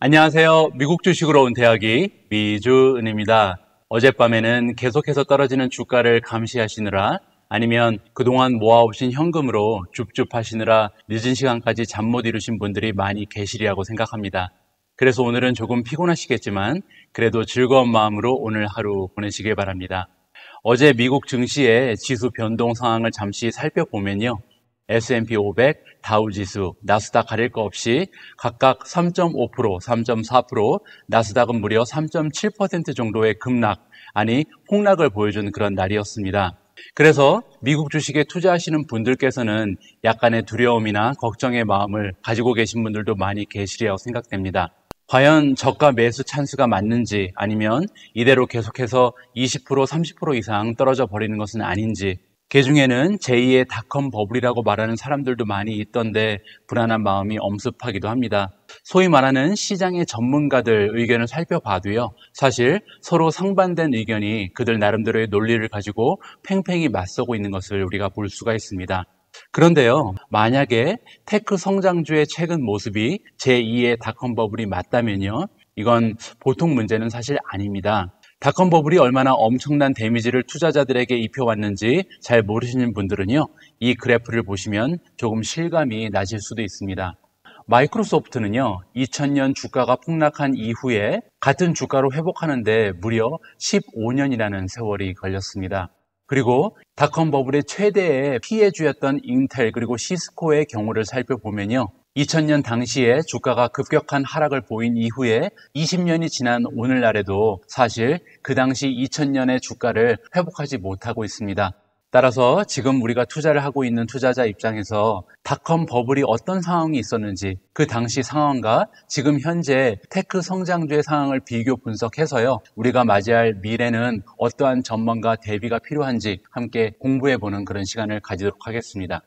안녕하세요. 미국 주식으로 온 대학이 미주은입니다. 어젯밤에는 계속해서 떨어지는 주가를 감시하시느라 아니면 그동안 모아오신 현금으로 줍줍 하시느라 늦은 시간까지 잠 못 이루신 분들이 많이 계시리라고 생각합니다. 그래서 오늘은 조금 피곤하시겠지만 그래도 즐거운 마음으로 오늘 하루 보내시길 바랍니다. 어제 미국 증시의 지수 변동 상황을 잠시 살펴보면요. S&P 500, 다우지수, 나스닥 가릴 거 없이 각각 3.5%, 3.4%, 나스닥은 무려 3.7% 정도의 급락, 아니 폭락을 보여준 그런 날이었습니다. 그래서 미국 주식에 투자하시는 분들께서는 약간의 두려움이나 걱정의 마음을 가지고 계신 분들도 많이 계시리라고 생각됩니다. 과연 저가 매수 찬스가 맞는지 아니면 이대로 계속해서 20%, 30% 이상 떨어져 버리는 것은 아닌지, 그중에는 제2의 닷컴 버블이라고 말하는 사람들도 많이 있던데 불안한 마음이 엄습하기도 합니다. 소위 말하는 시장의 전문가들 의견을 살펴봐도요, 사실 서로 상반된 의견이 그들 나름대로의 논리를 가지고 팽팽히 맞서고 있는 것을 우리가 볼 수가 있습니다. 그런데요, 만약에 테크 성장주의 최근 모습이 제2의 닷컴 버블이 맞다면요, 이건 보통 문제는 사실 아닙니다. 닷컴 버블이 얼마나 엄청난 데미지를 투자자들에게 입혀왔는지 잘 모르시는 분들은요, 이 그래프를 보시면 조금 실감이 나실 수도 있습니다. 마이크로소프트는요, 2000년 주가가 폭락한 이후에 같은 주가로 회복하는데 무려 15년이라는 세월이 걸렸습니다. 그리고 닷컴 버블의 최대의 피해주였던 인텔 그리고 시스코의 경우를 살펴보면요, 2000년 당시에 주가가 급격한 하락을 보인 이후에 20년이 지난 오늘날에도 사실 그 당시 2000년의 주가를 회복하지 못하고 있습니다. 따라서 지금 우리가 투자를 하고 있는 투자자 입장에서 닷컴 버블이 어떤 상황이 있었는지, 그 당시 상황과 지금 현재 테크 성장주의 상황을 비교 분석해서요, 우리가 맞이할 미래는 어떠한 전망과 대비가 필요한지 함께 공부해보는 그런 시간을 가지도록 하겠습니다.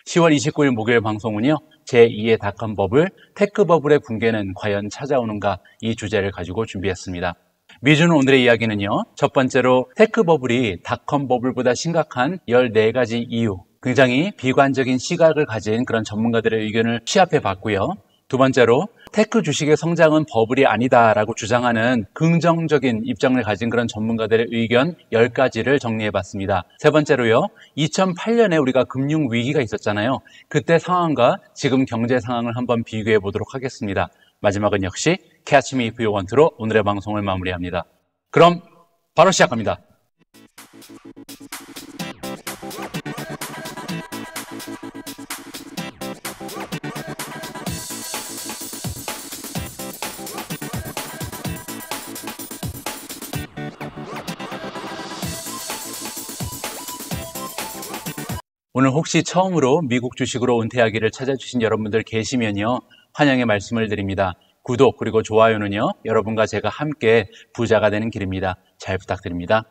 10월 29일 목요일 방송은요, 제2의 닷컴 버블, 테크 버블의 붕괴는 과연 찾아오는가, 이 주제를 가지고 준비했습니다. 미주는 오늘의 이야기는요, 첫 번째로 테크 버블이 닷컴 버블보다 심각한 14가지 이유, 굉장히 비관적인 시각을 가진 그런 전문가들의 의견을 취합해 봤고요. 두 번째로 테크 주식의 성장은 버블이 아니다라고 주장하는 긍정적인 입장을 가진 그런 전문가들의 의견 10가지를 정리해 봤습니다. 세 번째로요, 2008년에 우리가 금융 위기가 있었잖아요. 그때 상황과 지금 경제 상황을 한번 비교해 보도록 하겠습니다. 마지막은 역시 Catch Me If You Want로 오늘의 방송을 마무리합니다. 그럼 바로 시작합니다. 오늘 혹시 처음으로 미국 주식으로 은퇴하기를 찾아주신 여러분들 계시면요, 환영의 말씀을 드립니다. 구독 그리고 좋아요는요, 여러분과 제가 함께 부자가 되는 길입니다. 잘 부탁드립니다.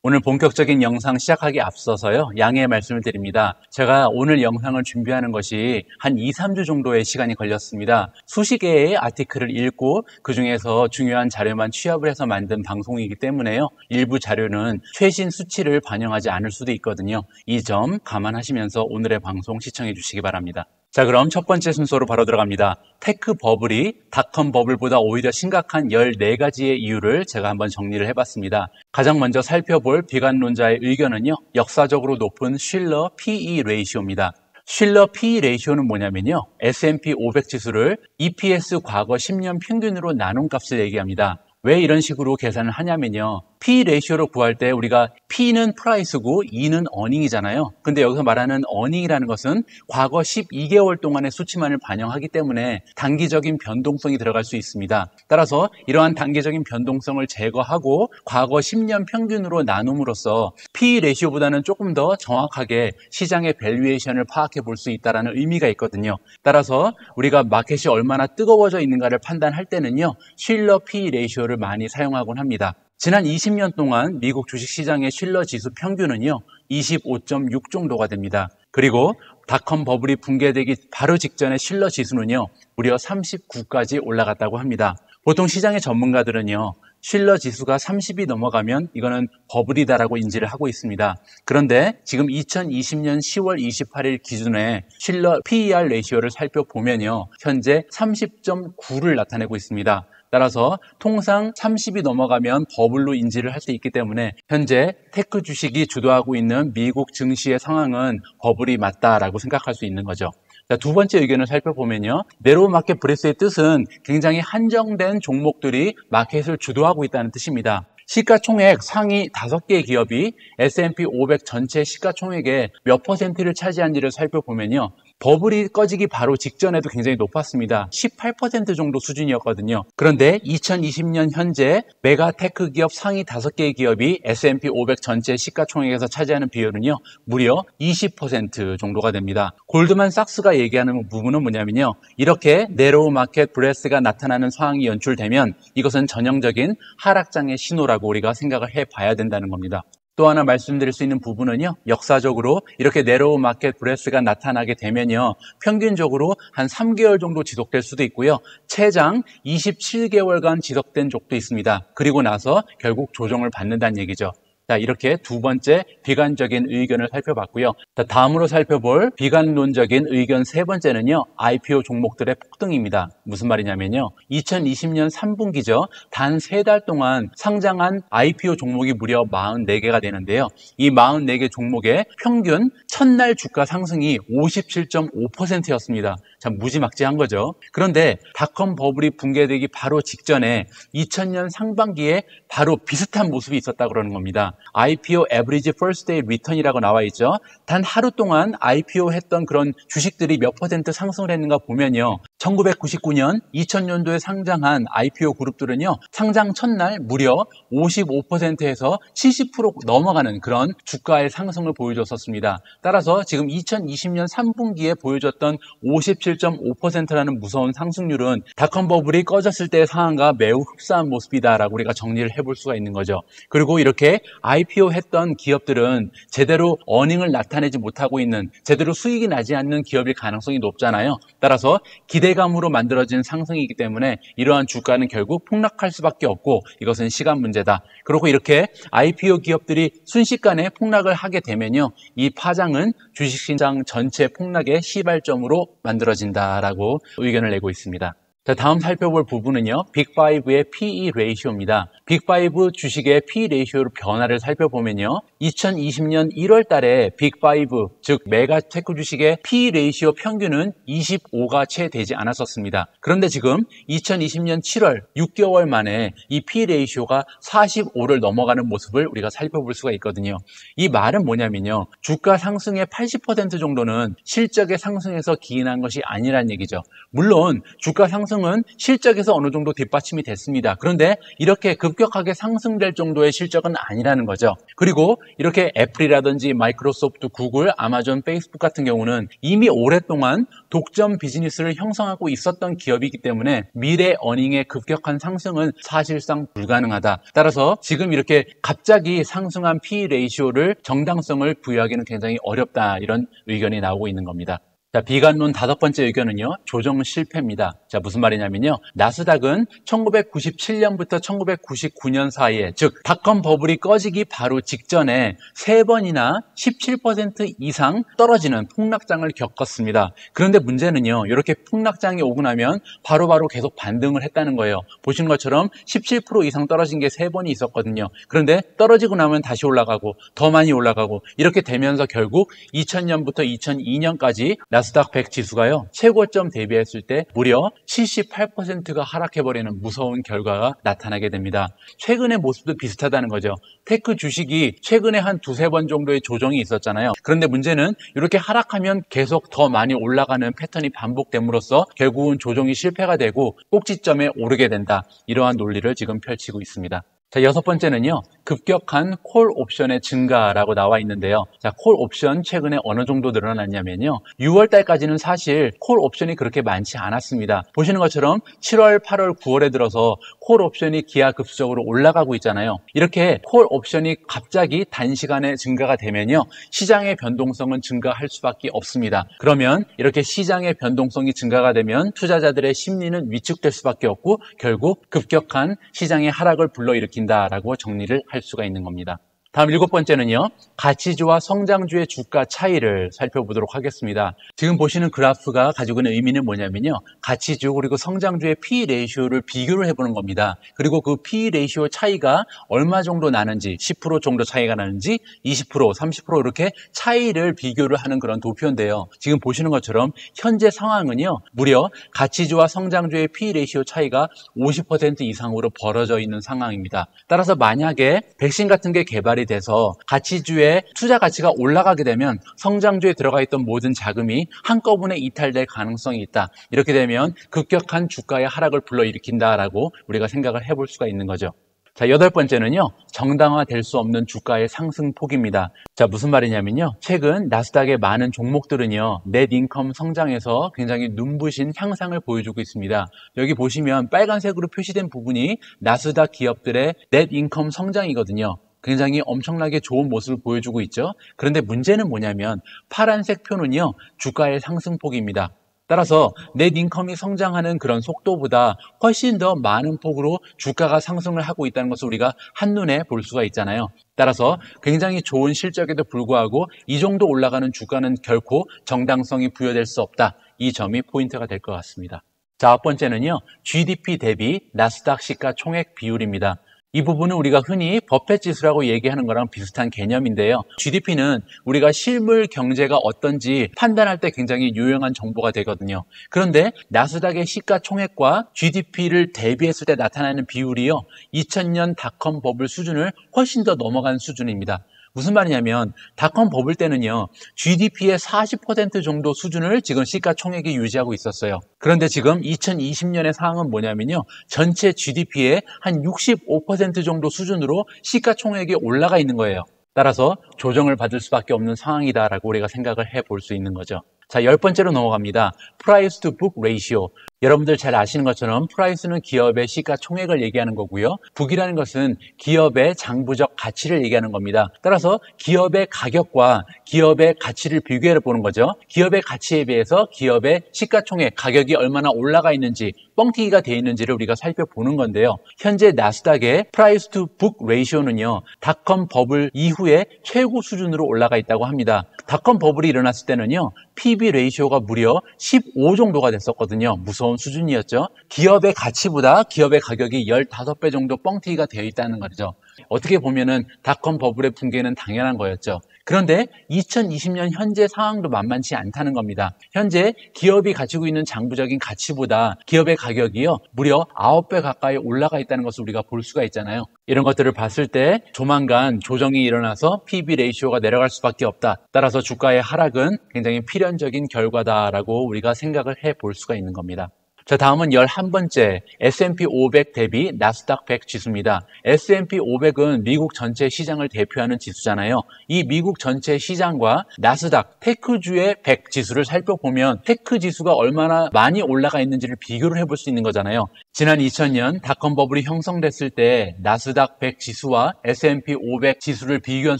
오늘 본격적인 영상 시작하기 앞서서요, 양해의 말씀을 드립니다. 제가 오늘 영상을 준비하는 것이 한 2, 3주 정도의 시간이 걸렸습니다. 수십 개의 아티클을 읽고 그 중에서 중요한 자료만 취합을 해서 만든 방송이기 때문에요, 일부 자료는 최신 수치를 반영하지 않을 수도 있거든요. 이 점 감안하시면서 오늘의 방송 시청해 주시기 바랍니다. 자, 그럼 첫 번째 순서로 바로 들어갑니다. 테크 버블이 닷컴 버블보다 오히려 심각한 14가지의 이유를 제가 한번 정리를 해봤습니다. 가장 먼저 살펴볼 비관론자의 의견은요, 역사적으로 높은 쉴러 PE 레이시오입니다. 쉴러 PE 레이시오는 뭐냐면요, S&P 500 지수를 EPS 과거 10년 평균으로 나눈 값을 얘기합니다. 왜 이런 식으로 계산을 하냐면요, P 레이시오로 구할 때 우리가 P는 프라이스고 E는 어닝이잖아요. 근데 여기서 말하는 어닝이라는 것은 과거 12개월 동안의 수치만을 반영하기 때문에 단기적인 변동성이 들어갈 수 있습니다. 따라서 이러한 단기적인 변동성을 제거하고 과거 10년 평균으로 나눔으로써 P 레이시오보다는 조금 더 정확하게 시장의 밸류에이션을 파악해 볼 수 있다는 의미가 있거든요. 따라서 우리가 마켓이 얼마나 뜨거워져 있는가를 판단할 때는요, 쉴러 P 레이시오를 많이 사용하곤 합니다. 지난 20년 동안 미국 주식시장의 쉴러 지수 평균은요, 25.6 정도가 됩니다. 그리고 닷컴 버블이 붕괴되기 바로 직전의 쉴러 지수는요, 무려 39까지 올라갔다고 합니다. 보통 시장의 전문가들은요, 쉴러 지수가 30이 넘어가면 이거는 버블이다라고 인지를 하고 있습니다. 그런데 지금 2020년 10월 28일 기준에 쉴러 PER 레이시오를 살펴보면요. 현재 30.9를 나타내고 있습니다. 따라서 통상 30이 넘어가면 버블로 인지를 할 수 있기 때문에 현재 테크 주식이 주도하고 있는 미국 증시의 상황은 버블이 맞다라고 생각할 수 있는 거죠. 자, 두 번째 의견을 살펴보면요. 네로우 마켓 브레스의 뜻은 굉장히 한정된 종목들이 마켓을 주도하고 있다는 뜻입니다. 시가총액 상위 5개의 기업이 S&P 500 전체 시가총액의 몇 퍼센트를 차지한지를 살펴보면요. 버블이 꺼지기 바로 직전에도 굉장히 높았습니다. 18% 정도 수준이었거든요. 그런데 2020년 현재 메가테크 기업 상위 5개의 기업이 S&P 500 전체 시가총액에서 차지하는 비율은요. 무려 20% 정도가 됩니다. 골드만삭스가 얘기하는 부분은 뭐냐면요. 이렇게 네로우 마켓 브레스가 나타나는 상황이 연출되면 이것은 전형적인 하락장의 신호라고 우리가 생각을 해봐야 된다는 겁니다. 또 하나 말씀드릴 수 있는 부분은요. 역사적으로 이렇게 네로우 마켓 브레스가 나타나게 되면요. 평균적으로 한 3개월 정도 지속될 수도 있고요. 최장 27개월간 지속된 적도 있습니다. 그리고 나서 결국 조정을 받는다는 얘기죠. 자, 이렇게 두 번째 비관적인 의견을 살펴봤고요. 자, 다음으로 살펴볼 비관론적인 의견 세 번째는요. IPO 종목들의 폭등입니다. 무슨 말이냐면요. 2020년 3분기죠. 단 3달 동안 상장한 IPO 종목이 무려 44개가 되는데요. 이 44개 종목의 평균 첫날 주가 상승이 57.5%였습니다. 참 무지막지한 거죠. 그런데 닷컴 버블이 붕괴되기 바로 직전에 2000년 상반기에 바로 비슷한 모습이 있었다 그러는 겁니다. IPO Average First Day Return이라고 나와 있죠. 단 하루 동안 IPO 했던 그런 주식들이 몇 퍼센트 상승을 했는가 보면요. 1999년, 2000년도에 상장한 IPO 그룹들은요. 상장 첫날 무려 55%에서 70% 넘어가는 그런 주가의 상승을 보여줬었습니다. 따라서 지금 2020년 3분기에 보여줬던 57.5%라는 무서운 상승률은 닷컴 버블이 꺼졌을 때의 상황과 매우 흡사한 모습이다라고 우리가 정리를 해볼 수가 있는 거죠. 그리고 이렇게 IPO 했던 기업들은 제대로 어닝을 나타내지 못하고 있는, 제대로 수익이 나지 않는 기업일 가능성이 높잖아요. 따라서 기대감으로 만들어진 상승이기 때문에 이러한 주가는 결국 폭락할 수밖에 없고 이것은 시간 문제다. 그리고 이렇게 IPO 기업들이 순식간에 폭락을 하게 되면요. 이 파장은 주식시장 전체 폭락의 시발점으로 만들어진다라고 의견을 내고 있습니다. 자, 다음 살펴볼 부분은요. 빅5의 PE 레이시오입니다. 빅5 주식의 PE 레이시오 변화를 살펴보면요. 2020년 1월 달에 빅5, 즉 메가테크 주식의 PE 레이시오 평균은 25가 채 되지 않았었습니다. 그런데 지금 2020년 7월 6개월 만에 이 PE 레이시오가 45를 넘어가는 모습을 우리가 살펴볼 수가 있거든요. 이 말은 뭐냐면요. 주가 상승의 80% 정도는 실적의 상승에서 기인한 것이 아니란 얘기죠. 물론 주가 상승은 실적에서 어느 정도 뒷받침이 됐습니다. 그런데 이렇게 급격하게 상승될 정도의 실적은 아니라는 거죠. 그리고 이렇게 애플이라든지 마이크로소프트, 구글, 아마존, 페이스북 같은 경우는 이미 오랫동안 독점 비즈니스를 형성하고 있었던 기업이기 때문에 미래 어닝의 급격한 상승은 사실상 불가능하다. 따라서 지금 이렇게 갑자기 상승한 PE 레이시오를 정당성을 부여하기는 굉장히 어렵다. 이런 의견이 나오고 있는 겁니다. 자, 비관론 5번째 의견은요. 조정 실패입니다. 자, 무슨 말이냐면요. 나스닥은 1997년부터 1999년 사이에, 즉 닷컴 버블이 꺼지기 바로 직전에 3번이나 17% 이상 떨어지는 폭락장을 겪었습니다. 그런데 문제는요. 이렇게 폭락장이 오고 나면 바로바로 계속 반등을 했다는 거예요. 보시는 것처럼 17% 이상 떨어진 게 3번이 있었거든요. 그런데 떨어지고 나면 다시 올라가고 더 많이 올라가고 이렇게 되면서 결국 2000년부터 2002년까지 나스닥 100 지수가요. 최고점 대비했을 때 무려 78%가 하락해버리는 무서운 결과가 나타나게 됩니다. 최근의 모습도 비슷하다는 거죠. 테크 주식이 최근에 한 2-3번 정도의 조정이 있었잖아요. 그런데 문제는 이렇게 하락하면 계속 더 많이 올라가는 패턴이 반복됨으로써 결국은 조정이 실패가 되고 꼭지점에 오르게 된다. 이러한 논리를 지금 펼치고 있습니다. 자, 여섯 번째는요, 급격한 콜 옵션의 증가라고 나와 있는데요. 자, 콜 옵션 최근에 어느 정도 늘어났냐면요. 6월 달까지는 사실 콜 옵션이 그렇게 많지 않았습니다. 보시는 것처럼 7월, 8월, 9월에 들어서 콜 옵션이 기하급수적으로 올라가고 있잖아요. 이렇게 콜 옵션이 갑자기 단시간에 증가가 되면요. 시장의 변동성은 증가할 수밖에 없습니다. 그러면 이렇게 시장의 변동성이 증가가 되면 투자자들의 심리는 위축될 수밖에 없고 결국 급격한 시장의 하락을 불러일으킨다라고 정리를 할 수가 있는 겁니다. 다음 일곱 번째는요, 가치주와 성장주의 주가 차이를 살펴보도록 하겠습니다. 지금 보시는 그래프가 가지고 있는 의미는 뭐냐면요, 가치주 그리고 성장주의 P 레이쇼를 비교를 해보는 겁니다. 그리고 그 P 레이쇼 차이가 얼마 정도 나는지, 10% 정도 차이가 나는지 20%, 30% 이렇게 차이를 비교를 하는 그런 도표인데요. 지금 보시는 것처럼 현재 상황은요, 무려 가치주와 성장주의 P 레이쇼 차이가 50% 이상으로 벌어져 있는 상황입니다. 따라서 만약에 백신 같은 게 개발이 돼서 가치주의 투자 가치가 올라가게 되면 성장주에 들어가 있던 모든 자금이 한꺼번에 이탈될 가능성이 있다. 이렇게 되면 급격한 주가의 하락을 불러일으킨다라고 우리가 생각을 해볼 수가 있는 거죠. 자, 여덟 번째는요, 정당화될 수 없는 주가의 상승폭입니다. 자, 무슨 말이냐면요, 최근 나스닥의 많은 종목들은요, 넷 인컴 성장에서 굉장히 눈부신 향상을 보여주고 있습니다. 여기 보시면 빨간색으로 표시된 부분이 나스닥 기업들의 넷 인컴 성장이거든요. 굉장히 엄청나게 좋은 모습을 보여주고 있죠. 그런데 문제는 뭐냐면 파란색 표는요, 주가의 상승폭입니다. 따라서 넷 인컴이 성장하는 그런 속도보다 훨씬 더 많은 폭으로 주가가 상승을 하고 있다는 것을 우리가 한눈에 볼 수가 있잖아요. 따라서 굉장히 좋은 실적에도 불구하고 이 정도 올라가는 주가는 결코 정당성이 부여될 수 없다. 이 점이 포인트가 될 것 같습니다. 자, 첫 번째는요, GDP 대비 나스닥 시가총액 비율입니다. 이 부분은 우리가 흔히 버펫 지수라고 얘기하는 거랑 비슷한 개념인데요. GDP는 우리가 실물 경제가 어떤지 판단할 때 굉장히 유용한 정보가 되거든요. 그런데 나스닥의 시가총액과 GDP를 대비했을 때 나타나는 비율이요, 2000년 닷컴 버블 수준을 훨씬 더 넘어간 수준입니다. 무슨 말이냐면 닷컴 버블 때는요, GDP의 40% 정도 수준을 지금 시가총액이 유지하고 있었어요. 그런데 지금 2020년의 상황은 뭐냐면요, 전체 GDP의 한 65% 정도 수준으로 시가총액이 올라가 있는 거예요. 따라서 조정을 받을 수밖에 없는 상황이다라고 우리가 생각을 해볼 수 있는 거죠. 자, 열 번째로 넘어갑니다. Price to Book Ratio. 여러분들 잘 아시는 것처럼 프라이스는 기업의 시가총액을 얘기하는 거고요. 북이라는 것은 기업의 장부적 가치를 얘기하는 겁니다. 따라서 기업의 가격과 기업의 가치를 비교해 보는 거죠. 기업의 가치에 비해서 기업의 시가총액 가격이 얼마나 올라가 있는지, 뻥튀기가 되어 있는지를 우리가 살펴보는 건데요. 현재 나스닥의 프라이스 투 북 레이쇼는요, 닷컴 버블 이후에 최고 수준으로 올라가 있다고 합니다. 닷컴 버블이 일어났을 때는요, PB 레이쇼가 무려 15 정도가 됐었거든요. 무서운 수준이었죠. 기업의 가치보다 기업의 가격이 15배 정도 뻥튀기가 되어 있다는 거죠. 어떻게 보면은 닷컴 버블의 붕괴는 당연한 거였죠. 그런데 2020년 현재 상황도 만만치 않다는 겁니다. 현재 기업이 가지고 있는 장부적인 가치보다 기업의 가격이요, 무려 9배 가까이 올라가 있다는 것을 우리가 볼 수가 있잖아요. 이런 것들을 봤을 때 조만간 조정이 일어나서 PB 레이쇼가 내려갈 수밖에 없다. 따라서 주가의 하락은 굉장히 필연적인 결과다라고 우리가 생각을 해볼 수가 있는 겁니다. 자, 다음은 11번째 S&P 500 대비 나스닥 100 지수입니다. S&P 500은 미국 전체 시장을 대표하는 지수잖아요. 이 미국 전체 시장과 나스닥 테크주의 100 지수를 살펴보면 테크 지수가 얼마나 많이 올라가 있는지를 비교를 해볼 수 있는 거잖아요. 지난 2000년 닷컴 버블이 형성됐을 때 나스닥 100 지수와 S&P 500 지수를 비교한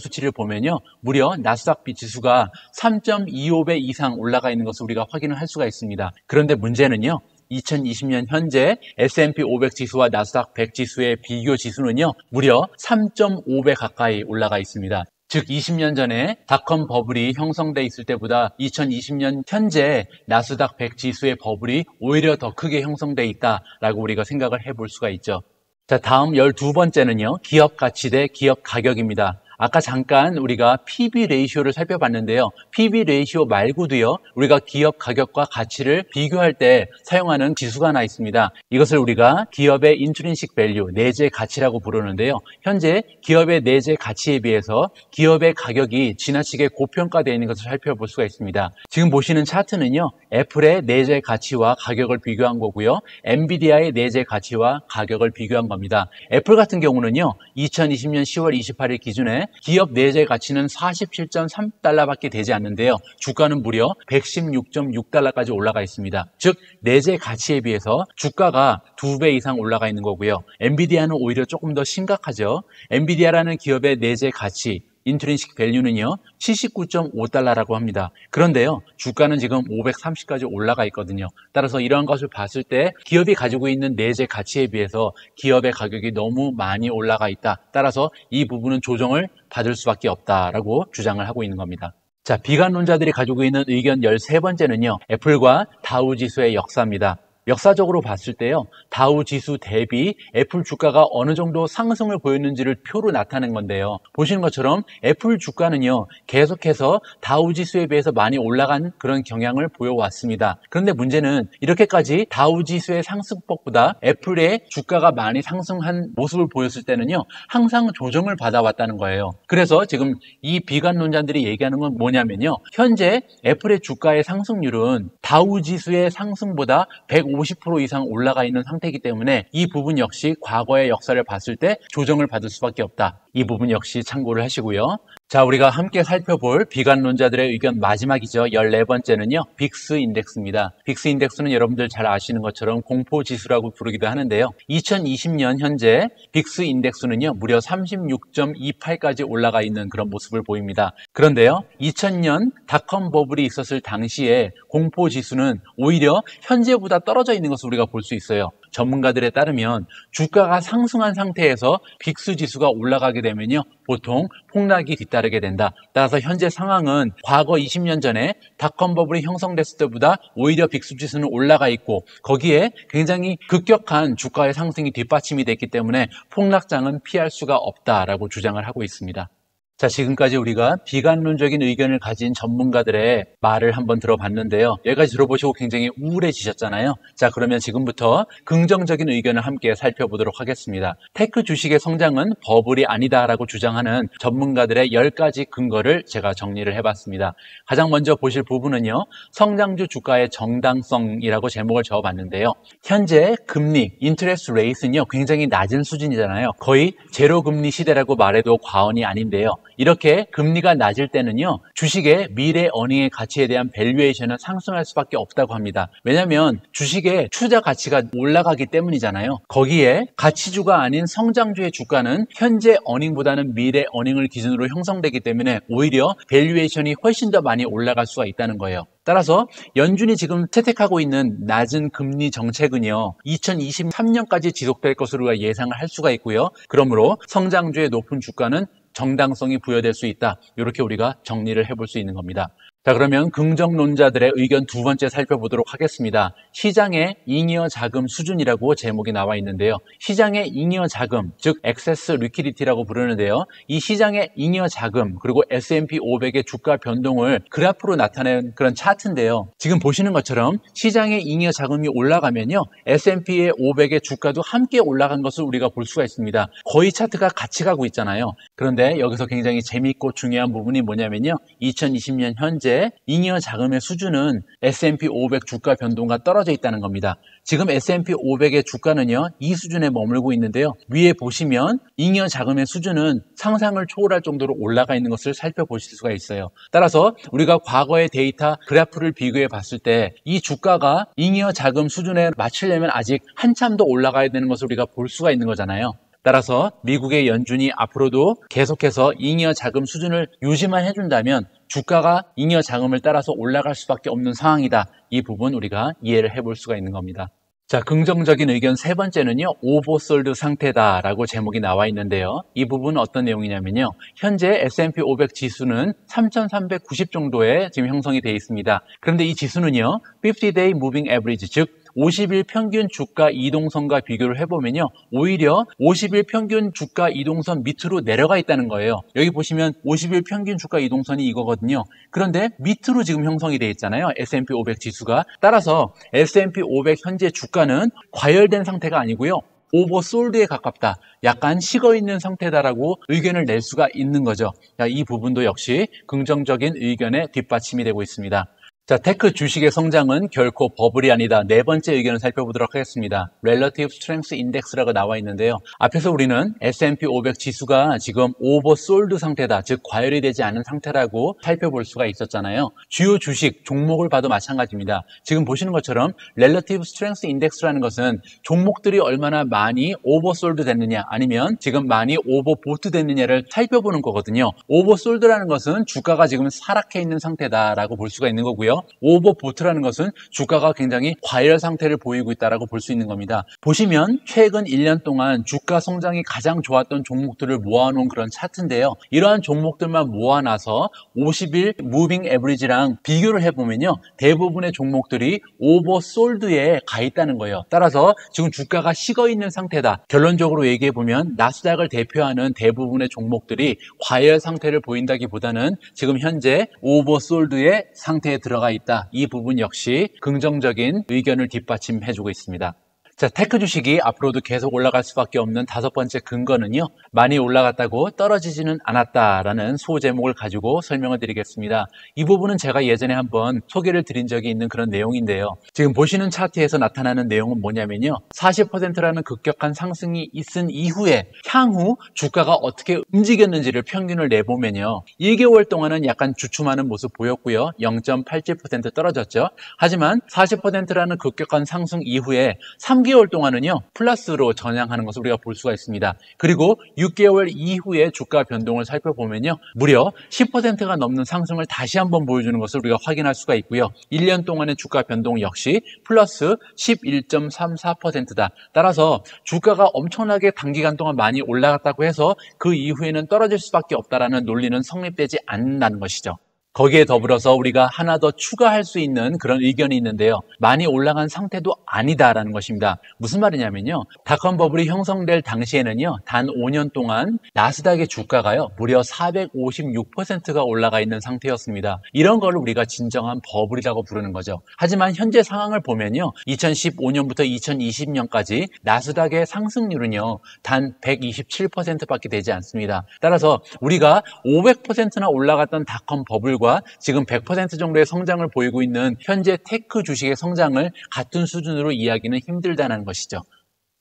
수치를 보면요, 무려 나스닥 지수가 3.25배 이상 올라가 있는 것을 우리가 확인을 할 수가 있습니다. 그런데 문제는요, 2020년 현재 S&P 500 지수와 나스닥 100 지수의 비교 지수는요, 무려 3.5배 가까이 올라가 있습니다. 즉 20년 전에 닷컴 버블이 형성돼 있을 때보다 2020년 현재 나스닥 100 지수의 버블이 오히려 더 크게 형성돼 있다라고 우리가 생각을 해볼 수가 있죠. 자, 다음 12번째는요, 기업 가치 대 기업 가격입니다. 아까 잠깐 우리가 PB 레이시오를 살펴봤는데요. PB 레이시오 말고도요, 우리가 기업 가격과 가치를 비교할 때 사용하는 지수가 하나 있습니다. 이것을 우리가 기업의 인트린식 밸류, 내재 가치라고 부르는데요. 현재 기업의 내재 가치에 비해서 기업의 가격이 지나치게 고평가되어 있는 것을 살펴볼 수가 있습니다. 지금 보시는 차트는요, 애플의 내재 가치와 가격을 비교한 거고요. 엔비디아의 내재 가치와 가격을 비교한 겁니다. 애플 같은 경우는요, 2020년 10월 28일 기준에 기업 내재 가치는 47.3달러밖에 되지 않는데요. 주가는 무려 116.6달러까지 올라가 있습니다. 즉, 내재 가치에 비해서 주가가 2배 이상 올라가 있는 거고요. 엔비디아는 오히려 조금 더 심각하죠. 엔비디아라는 기업의 내재 가치, 인트린식 밸류는요 79.5달러라고 합니다. 그런데요, 주가는 지금 530까지 올라가 있거든요. 따라서 이러한 것을 봤을 때 기업이 가지고 있는 내재 가치에 비해서 기업의 가격이 너무 많이 올라가 있다. 따라서 이 부분은 조정을 받을 수밖에 없다라고 주장을 하고 있는 겁니다. 자, 비관론자들이 가지고 있는 의견 13번째는요, 애플과 다우 지수의 역사입니다. 역사적으로 봤을 때요, 다우 지수 대비 애플 주가가 어느 정도 상승을 보였는지를 표로 나타낸 건데요. 보시는 것처럼 애플 주가는요, 계속해서 다우 지수에 비해서 많이 올라간 그런 경향을 보여왔습니다. 그런데 문제는 이렇게까지 다우 지수의 상승폭보다 애플의 주가가 많이 상승한 모습을 보였을 때는요, 항상 조정을 받아왔다는 거예요. 그래서 지금 이 비관론자들이 얘기하는 건 뭐냐면요, 현재 애플의 주가의 상승률은 다우 지수의 상승보다 150% 이상 올라가 있는 상태이기 때문에 이 부분 역시 과거의 역사를 봤을 때 조정을 받을 수밖에 없다. 이 부분 역시 참고를 하시고요. 자, 우리가 함께 살펴볼 비관론자들의 의견 마지막이죠. 14번째는요. 빅스 인덱스입니다. 빅스 인덱스는 여러분들 잘 아시는 것처럼 공포지수라고 부르기도 하는데요. 2020년 현재 빅스 인덱스는요. 무려 36.28까지 올라가 있는 그런 모습을 보입니다. 그런데요. 2000년 닷컴 버블이 있었을 당시에 공포지수는 오히려 현재보다 떨어져 있는 것을 우리가 볼 수 있어요. 전문가들에 따르면 주가가 상승한 상태에서 빅스 지수가 올라가게 되면요, 보통 폭락이 뒤따르게 된다. 따라서 현재 상황은 과거 20년 전에 닷컴 버블이 형성됐을 때보다 오히려 빅스 지수는 올라가 있고 거기에 굉장히 급격한 주가의 상승이 뒷받침이 됐기 때문에 폭락장은 피할 수가 없다라고 주장을 하고 있습니다. 자, 지금까지 우리가 비관론적인 의견을 가진 전문가들의 말을 한번 들어봤는데요. 여기까지 들어보시고 굉장히 우울해지셨잖아요. 자, 그러면 지금부터 긍정적인 의견을 함께 살펴보도록 하겠습니다. 테크 주식의 성장은 버블이 아니다라고 주장하는 전문가들의 10가지 근거를 제가 정리를 해봤습니다. 가장 먼저 보실 부분은요, 성장주 주가의 정당성이라고 제목을 적어봤는데요. 현재 금리, 인트레스트 레이트는요, 굉장히 낮은 수준이잖아요. 거의 제로 금리 시대라고 말해도 과언이 아닌데요. 이렇게 금리가 낮을 때는요, 주식의 미래 어닝의 가치에 대한 밸류에이션은 상승할 수밖에 없다고 합니다. 왜냐하면 주식의 투자 가치가 올라가기 때문이잖아요. 거기에 가치주가 아닌 성장주의 주가는 현재 어닝보다는 미래 어닝을 기준으로 형성되기 때문에 오히려 밸류에이션이 훨씬 더 많이 올라갈 수가 있다는 거예요. 따라서 연준이 지금 채택하고 있는 낮은 금리 정책은요, 2023년까지 지속될 것으로 우리가 예상을 할 수가 있고요. 그러므로 성장주의 높은 주가는 정당성이 부여될 수 있다. 이렇게 우리가 정리를 해볼 수 있는 겁니다. 자, 그러면 긍정론자들의 의견 두 번째 살펴보도록 하겠습니다. 시장의 잉여 자금 수준이라고 제목이 나와 있는데요. 시장의 잉여 자금, 즉 액세스 리퀴디티라고 부르는데요. 이 시장의 잉여 자금 그리고 S&P 500의 주가 변동을 그래프로 나타낸 그런 차트인데요. 지금 보시는 것처럼 시장의 잉여 자금이 올라가면요, S&P 500의 주가도 함께 올라간 것을 우리가 볼 수가 있습니다. 거의 차트가 같이 가고 있잖아요. 그런데 여기서 굉장히 재미있고 중요한 부분이 뭐냐면요, 2020년 현재 잉여 자금의 수준은 S&P 500 주가 변동과 떨어져 있다는 겁니다. 지금 S&P 500의 주가는요, 이 수준에 머물고 있는데요. 위에 보시면 잉여 자금의 수준은 상상을 초월할 정도로 올라가 있는 것을 살펴보실 수가 있어요. 따라서 우리가 과거의 데이터 그래프를 비교해 봤을 때 이 주가가 잉여 자금 수준에 맞추려면 아직 한참 더 올라가야 되는 것을 우리가 볼 수가 있는 거잖아요. 따라서 미국의 연준이 앞으로도 계속해서 잉여 자금 수준을 유지만 해준다면 주가가 잉여 자금을 따라서 올라갈 수밖에 없는 상황이다. 이 부분 우리가 이해를 해볼 수가 있는 겁니다. 자, 긍정적인 의견 세 번째는요, 오버솔드 상태다라고 제목이 나와 있는데요. 이 부분은 어떤 내용이냐면요, 현재 S&P 500 지수는 3,390 정도에 지금 형성이 되어 있습니다. 그런데 이 지수는요, 50-day moving average, 즉 50일 평균 주가 이동선과 비교를 해보면요. 오히려 50일 평균 주가 이동선 밑으로 내려가 있다는 거예요. 여기 보시면 50일 평균 주가 이동선이 이거거든요. 그런데 밑으로 지금 형성이 되어 있잖아요. S&P 500 지수가. 따라서 S&P 500 현재 주가는 과열된 상태가 아니고요. 오버솔드에 가깝다. 약간 식어있는 상태다라고 의견을 낼 수가 있는 거죠. 이 부분도 역시 긍정적인 의견에 뒷받침이 되고 있습니다. 자, 테크 주식의 성장은 결코 버블이 아니다. 네 번째 의견을 살펴보도록 하겠습니다. Relative Strength Index라고 나와 있는데요. 앞에서 우리는 S&P 500 지수가 지금 오버솔드 상태다. 즉 과열이 되지 않은 상태라고 살펴볼 수가 있었잖아요. 주요 주식 종목을 봐도 마찬가지입니다. 지금 보시는 것처럼 Relative Strength Index라는 것은 종목들이 얼마나 많이 오버솔드 됐느냐 아니면 지금 많이 오버보트 됐느냐를 살펴보는 거거든요. 오버솔드라는 것은 주가가 지금 하락해 있는 상태다라고 볼 수가 있는 거고요. 오버보트라는 것은 주가가 굉장히 과열 상태를 보이고 있다고 볼 수 있는 겁니다. 보시면 최근 1년 동안 주가 성장이 가장 좋았던 종목들을 모아놓은 그런 차트인데요. 이러한 종목들만 모아놔서 50일 무빙 에버리지랑 비교를 해보면요. 대부분의 종목들이 오버솔드에 가 있다는 거예요. 따라서 지금 주가가 식어있는 상태다. 결론적으로 얘기해보면 나스닥을 대표하는 대부분의 종목들이 과열 상태를 보인다기보다는 지금 현재 오버솔드의 상태에 들어가 있다. 이 부분 역시 긍정적인 의견을 뒷받침해주고 있습니다. 자, 테크 주식이 앞으로도 계속 올라갈 수밖에 없는 다섯 번째 근거는요. 많이 올라갔다고 떨어지지는 않았다라는 소제목을 가지고 설명을 드리겠습니다. 이 부분은 제가 예전에 한번 소개를 드린 적이 있는 그런 내용인데요. 지금 보시는 차트에서 나타나는 내용은 뭐냐면요. 40%라는 급격한 상승이 있은 이후에 향후 주가가 어떻게 움직였는지를 평균을 내보면요. 1개월 동안은 약간 주춤하는 모습 보였고요. 0.87% 떨어졌죠. 하지만 40%라는 급격한 상승 이후에 3개월 동안은요 플러스로 전향하는 것을 우리가 볼 수가 있습니다. 그리고 6개월 이후에 주가 변동을 살펴보면요 무려 10%가 넘는 상승을 다시 한번 보여주는 것을 우리가 확인할 수가 있고요. 1년 동안의 주가 변동 역시 플러스 11.34%다. 따라서 주가가 엄청나게 단기간 동안 많이 올라갔다고 해서 그 이후에는 떨어질 수밖에 없다라는 논리는 성립되지 않는다는 것이죠. 거기에 더불어서 우리가 하나 더 추가할 수 있는 그런 의견이 있는데요. 많이 올라간 상태도 아니다라는 것입니다. 무슨 말이냐면요. 닷컴 버블이 형성될 당시에는요. 단 5년 동안 나스닥의 주가가요. 무려 456%가 올라가 있는 상태였습니다. 이런 걸 우리가 진정한 버블이라고 부르는 거죠. 하지만 현재 상황을 보면요. 2015년부터 2020년까지 나스닥의 상승률은요. 단 127%밖에 되지 않습니다. 따라서 우리가 500%나 올라갔던 닷컴 버블 지금 100% 정도의 성장을 보이고 있는 현재 테크 주식의 성장을 같은 수준으로 이해하기는 힘들다는 것이죠.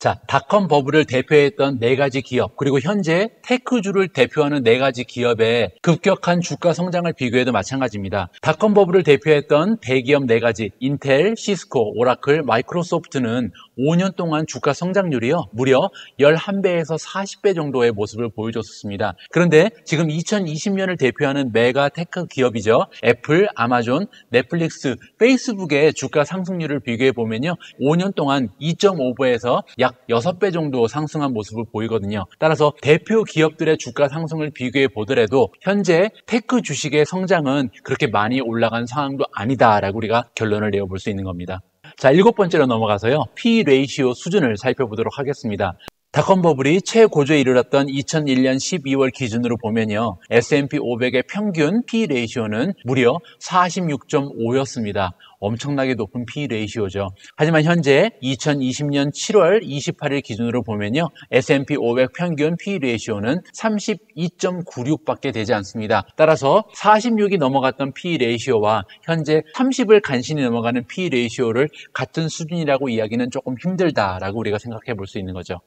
자, 닷컴 버블을 대표했던 네 가지 기업, 그리고 현재 테크주를 대표하는 네 가지 기업의 급격한 주가 성장을 비교해도 마찬가지입니다. 닷컴 버블을 대표했던 대기업 네 가지, 인텔, 시스코, 오라클, 마이크로소프트는 5년 동안 주가 성장률이요, 무려 11배에서 40배 정도의 모습을 보여줬습니다. 그런데 지금 2020년을 대표하는 메가 테크 기업이죠. 애플, 아마존, 넷플릭스, 페이스북의 주가 상승률을 비교해보면요. 5년 동안 2.5배에서 약 6배 정도 상승한 모습을 보이거든요. 따라서 대표 기업들의 주가 상승을 비교해 보더라도 현재 테크 주식의 성장은 그렇게 많이 올라간 상황도 아니다라고 우리가 결론을 내어볼 수 있는 겁니다. 자, 7번째로 넘어가서요. P 레이시오 수준을 살펴보도록 하겠습니다. 닷컴 버블이 최고조에 이르렀던 2001년 12월 기준으로 보면요. S&P 500의 평균 P 레이시오는 무려 46.5였습니다. 엄청나게 높은 P 레이시오죠. 하지만 현재 2020년 7월 28일 기준으로 보면요. S&P 500 평균 P 레이시오는 32.96밖에 되지 않습니다. 따라서 46이 넘어갔던 P 레이시오와 현재 30을 간신히 넘어가는 P 레이시오를 같은 수준이라고 이야기는 조금 힘들다라고 우리가 생각해 볼 수 있는 거죠.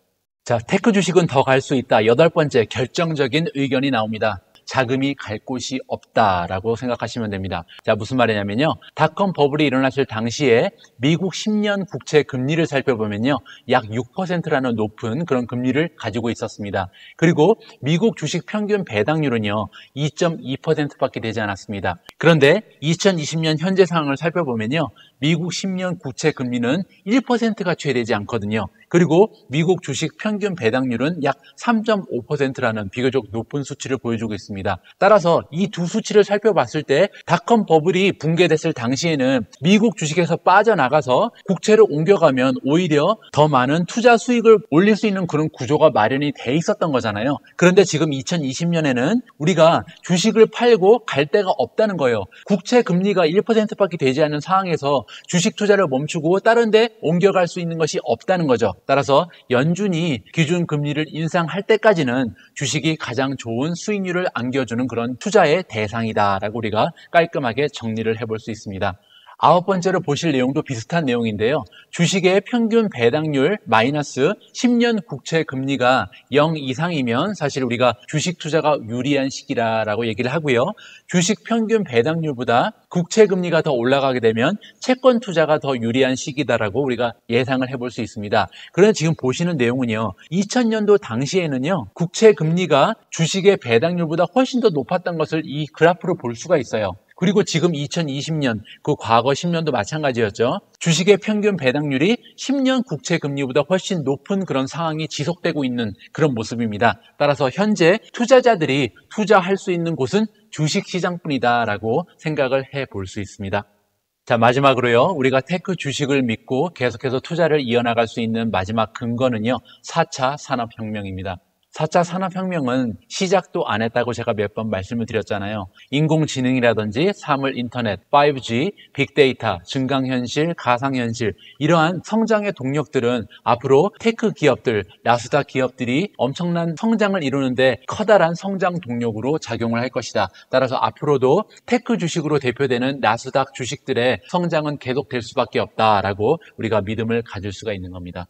자, 테크 주식은 더 갈 수 있다. 8번째 결정적인 의견이 나옵니다. 자금이 갈 곳이 없다라고 생각하시면 됩니다. 자, 무슨 말이냐면요. 닷컴 버블이 일어났을 당시에 미국 10년 국채 금리를 살펴보면요. 약 6%라는 높은 그런 금리를 가지고 있었습니다. 그리고 미국 주식 평균 배당률은요. 2.2%밖에 되지 않았습니다. 그런데 2020년 현재 상황을 살펴보면요. 미국 10년 국채 금리는 1%가 채 되지 않거든요. 그리고 미국 주식 평균 배당률은 약 3.5%라는 비교적 높은 수치를 보여주고 있습니다. 따라서 이 두 수치를 살펴봤을 때 닷컴 버블이 붕괴됐을 당시에는 미국 주식에서 빠져나가서 국채를 옮겨가면 오히려 더 많은 투자 수익을 올릴 수 있는 그런 구조가 마련이 돼 있었던 거잖아요. 그런데 지금 2020년에는 우리가 주식을 팔고 갈 데가 없다는 거예요. 국채 금리가 1%밖에 되지 않는 상황에서 주식 투자를 멈추고 다른 데 옮겨갈 수 있는 것이 없다는 거죠. 따라서 연준이 기준 금리를 인상할 때까지는 주식이 가장 좋은 수익률을 안겨주는 그런 투자의 대상이다라고 우리가 깔끔하게 정리를 해볼 수 있습니다. 아홉 번째로 보실 내용도 비슷한 내용인데요. 주식의 평균 배당률 마이너스 10년 국채 금리가 0 이상이면 사실 우리가 주식 투자가 유리한 시기라고 얘기를 하고요. 주식 평균 배당률보다 국채 금리가 더 올라가게 되면 채권 투자가 더 유리한 시기다라고 우리가 예상을 해볼 수 있습니다. 그런데 지금 보시는 내용은요. 2000년도 당시에는요. 국채 금리가 주식의 배당률보다 훨씬 더 높았던 것을 이 그래프로 볼 수가 있어요. 그리고 지금 2020년, 그 과거 10년도 마찬가지였죠. 주식의 평균 배당률이 10년 국채 금리보다 훨씬 높은 그런 상황이 지속되고 있는 그런 모습입니다. 따라서 현재 투자자들이 투자할 수 있는 곳은 주식시장뿐이다라고 생각을 해볼 수 있습니다. 자, 마지막으로요. 우리가 테크 주식을 믿고 계속해서 투자를 이어나갈 수 있는 마지막 근거는요. 4차 산업혁명입니다. 4차 산업혁명은 시작도 안 했다고 제가 몇 번 말씀을 드렸잖아요. 인공지능이라든지 사물 인터넷, 5G, 빅데이터, 증강현실, 가상현실 이러한 성장의 동력들은 앞으로 테크 기업들, 나스닥 기업들이 엄청난 성장을 이루는데 커다란 성장 동력으로 작용을 할 것이다. 따라서 앞으로도 테크 주식으로 대표되는 나스닥 주식들의 성장은 계속될 수밖에 없다라고 우리가 믿음을 가질 수가 있는 겁니다.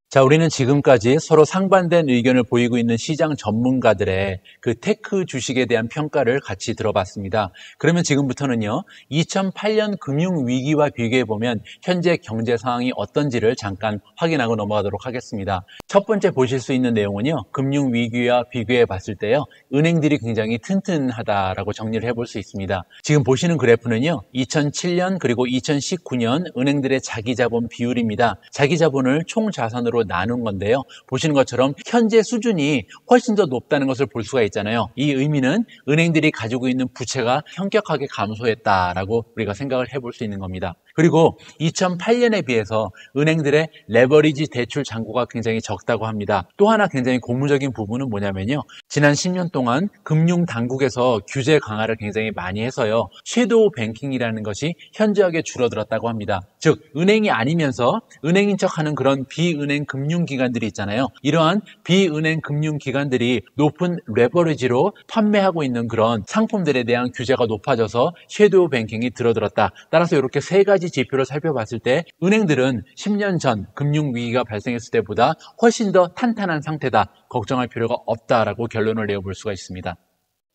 자, 우리는 지금까지 서로 상반된 의견을 보이고 있는 시장 전문가들의 그 테크 주식에 대한 평가를 같이 들어봤습니다. 그러면 지금부터는요, 2008년 금융위기와 비교해보면 현재 경제 상황이 어떤지를 잠깐 확인하고 넘어가도록 하겠습니다. 첫 번째 보실 수 있는 내용은요, 금융위기와 비교해 봤을 때요, 은행들이 굉장히 튼튼하다라고 정리를 해볼 수 있습니다. 지금 보시는 그래프는요, 2007년 그리고 2019년 은행들의 자기자본 비율입니다. 자기자본을 총자산으로 나눈 건데요. 보시는 것처럼 현재 수준이 훨씬 더 높다는 것을 볼 수가 있잖아요. 이 의미는 은행들이 가지고 있는 부채가 현격하게 감소했다라고 우리가 생각을 해볼 수 있는 겁니다. 그리고 2008년에 비해서 은행들의 레버리지 대출 잔고가 굉장히 적다고 합니다. 또 하나 굉장히 고무적인 부분은 뭐냐면요. 지난 10년 동안 금융당국에서 규제 강화를 굉장히 많이 해서요. 섀도우 뱅킹이라는 것이 현저하게 줄어들었다고 합니다. 즉 은행이 아니면서 은행인 척하는 그런 비은행 금융기관들이 있잖아요. 이러한 비은행 금융기관들이 높은 레버리지로 판매하고 있는 그런 상품들에 대한 규제가 높아져서 섀도우 뱅킹이 줄어들었다. 따라서 이렇게 세 가지 지표를 살펴봤을 때 은행들은 10년 전 금융위기가 발생했을 때보다 훨씬 더 탄탄한 상태다. 걱정할 필요가 없다라고 결론을 내어볼 수가 있습니다.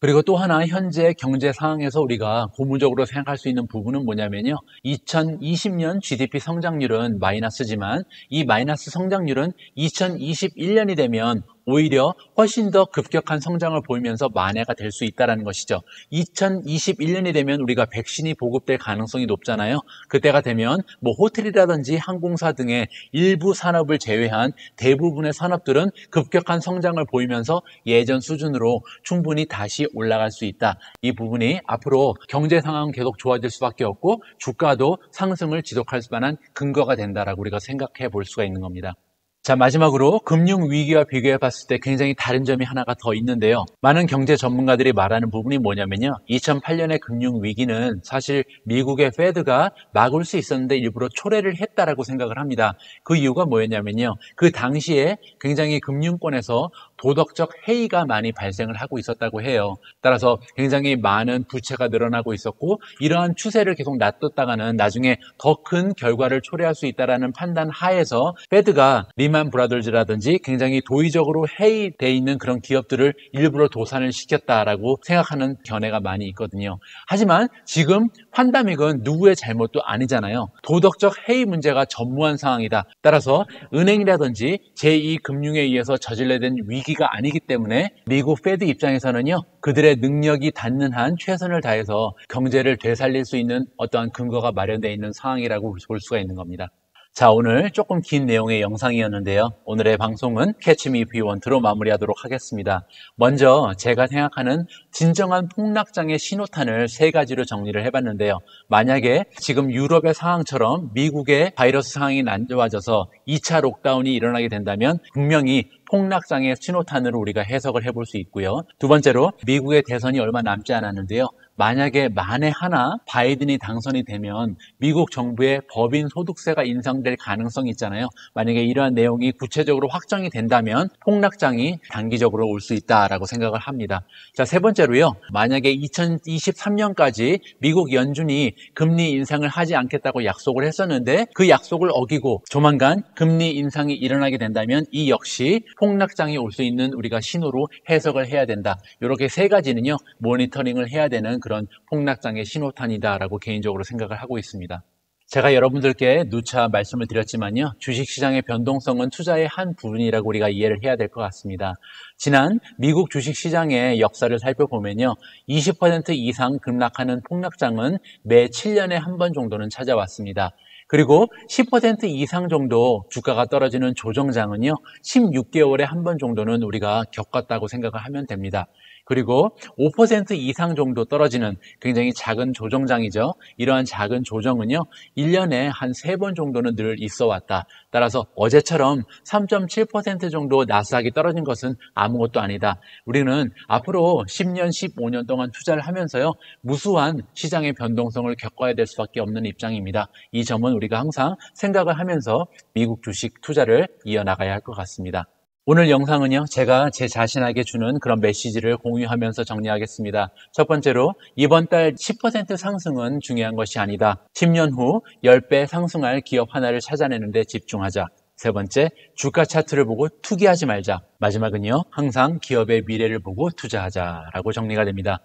그리고 또 하나 현재 경제 상황에서 우리가 고무적으로 생각할 수 있는 부분은 뭐냐면요. 2020년 GDP 성장률은 마이너스지만 이 마이너스 성장률은 2021년이 되면 오히려 훨씬 더 급격한 성장을 보이면서 만회가 될 수 있다는 것이죠. 2021년이 되면 우리가 백신이 보급될 가능성이 높잖아요. 그때가 되면 호텔이라든지 항공사 등의 일부 산업을 제외한 대부분의 산업들은 급격한 성장을 보이면서 예전 수준으로 충분히 다시 올라갈 수 있다. 이 부분이 앞으로 경제 상황은 계속 좋아질 수밖에 없고 주가도 상승을 지속할 만한 근거가 된다라고 우리가 생각해 볼 수가 있는 겁니다. 자, 마지막으로 금융위기와 비교해 봤을 때 굉장히 다른 점이 하나가 더 있는데요. 많은 경제 전문가들이 말하는 부분이 뭐냐면요. 2008년의 금융위기는 사실 미국의 페드가 막을 수 있었는데 일부러 초래를 했다라고 생각을 합니다. 그 이유가 뭐였냐면요. 그 당시에 굉장히 금융권에서 도덕적 해이가 많이 발생을 하고 있었다고 해요. 따라서 굉장히 많은 부채가 늘어나고 있었고 이러한 추세를 계속 놔뒀다가는 나중에 더 큰 결과를 초래할 수 있다는 판단 하에서 페드가 리만 브라더즈라든지 굉장히 도의적으로 해이되어 있는 그런 기업들을 일부러 도산을 시켰다라고 생각하는 견해가 많이 있거든요. 하지만 지금 판다믹은 누구의 잘못도 아니잖아요. 도덕적 해이 문제가 전무한 상황이다. 따라서 은행이라든지 제2금융에 의해서 저질러야 된 위기 위기가 아니기 때문에 미국 페드 입장에서는요, 그들의 능력이 닿는 한 최선을 다해서 경제를 되살릴 수 있는 어떠한 근거가 마련되어 있는 상황이라고 볼 수가 있는 겁니다. 자, 오늘 조금 긴 내용의 영상이었는데요. 오늘의 방송은 Catch Me If You Want로 마무리하도록 하겠습니다. 먼저 제가 생각하는 진정한 폭락장의 신호탄을 세 가지로 정리를 해봤는데요. 만약에 지금 유럽의 상황처럼 미국의 바이러스 상황이 안 좋아져서 2차 록다운이 일어나게 된다면 분명히 폭락장의 신호탄으로 우리가 해석을 해볼 수 있고요. 두 번째로 미국의 대선이 얼마 남지 않았는데요. 만약에 만에 하나 바이든이 당선이 되면 미국 정부의 법인 소득세가 인상될 가능성이 있잖아요. 만약에 이러한 내용이 구체적으로 확정이 된다면 폭락장이 단기적으로 올 수 있다라고 생각을 합니다. 자, 세 번째로요. 만약에 2023년까지 미국 연준이 금리 인상을 하지 않겠다고 약속을 했었는데 그 약속을 어기고 조만간 금리 인상이 일어나게 된다면 이 역시 폭락장이 올 수 있는 우리가 신호로 해석을 해야 된다. 이렇게 세 가지는요. 모니터링을 해야 되는 그런 폭락장의 신호탄이다라고 개인적으로 생각을 하고 있습니다. 제가 여러분들께 누차 말씀을 드렸지만요. 주식시장의 변동성은 투자의 한 부분이라고 우리가 이해를 해야 될 것 같습니다. 지난 미국 주식시장의 역사를 살펴보면요. 20% 이상 급락하는 폭락장은 매 7년에 한 번 정도는 찾아왔습니다. 그리고 10% 이상 정도 주가가 떨어지는 조정장은요. 16개월에 한 번 정도는 우리가 겪었다고 생각을 하면 됩니다. 그리고 5% 이상 정도 떨어지는 굉장히 작은 조정장이죠. 이러한 작은 조정은요. 1년에 한 3번 정도는 늘 있어 왔다. 따라서 어제처럼 3.7% 정도 나스닥이 떨어진 것은 아무것도 아니다. 우리는 앞으로 10년, 15년 동안 투자를 하면서요. 무수한 시장의 변동성을 겪어야 될 수밖에 없는 입장입니다. 이 점은 우리가 항상 생각을 하면서 미국 주식 투자를 이어나가야 할 것 같습니다. 오늘 영상은요, 제가 제 자신에게 주는 그런 메시지를 공유하면서 정리하겠습니다. 첫 번째로, 이번 달 10% 상승은 중요한 것이 아니다. 10년 후 10배 상승할 기업 하나를 찾아내는 데 집중하자. 세 번째, 주가 차트를 보고 투기하지 말자. 마지막은요, 항상 기업의 미래를 보고 투자하자라고 정리가 됩니다.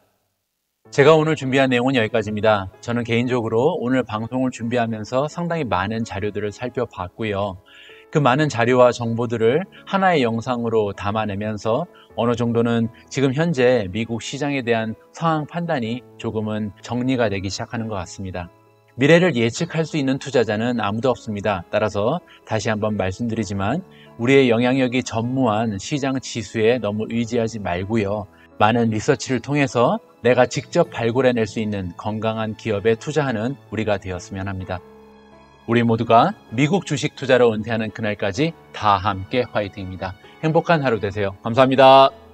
제가 오늘 준비한 내용은 여기까지입니다. 저는 개인적으로 오늘 방송을 준비하면서 상당히 많은 자료들을 살펴봤고요. 그 많은 자료와 정보들을 하나의 영상으로 담아내면서 어느 정도는 지금 현재 미국 시장에 대한 상황 판단이 조금은 정리가 되기 시작하는 것 같습니다. 미래를 예측할 수 있는 투자자는 아무도 없습니다. 따라서 다시 한번 말씀드리지만 우리의 영향력이 전무한 시장 지수에 너무 의지하지 말고요. 많은 리서치를 통해서 내가 직접 발굴해낼 수 있는 건강한 기업에 투자하는 우리가 되었으면 합니다. 우리 모두가 미국 주식 투자로 은퇴하는 그날까지 다 함께 화이팅입니다. 행복한 하루 되세요. 감사합니다.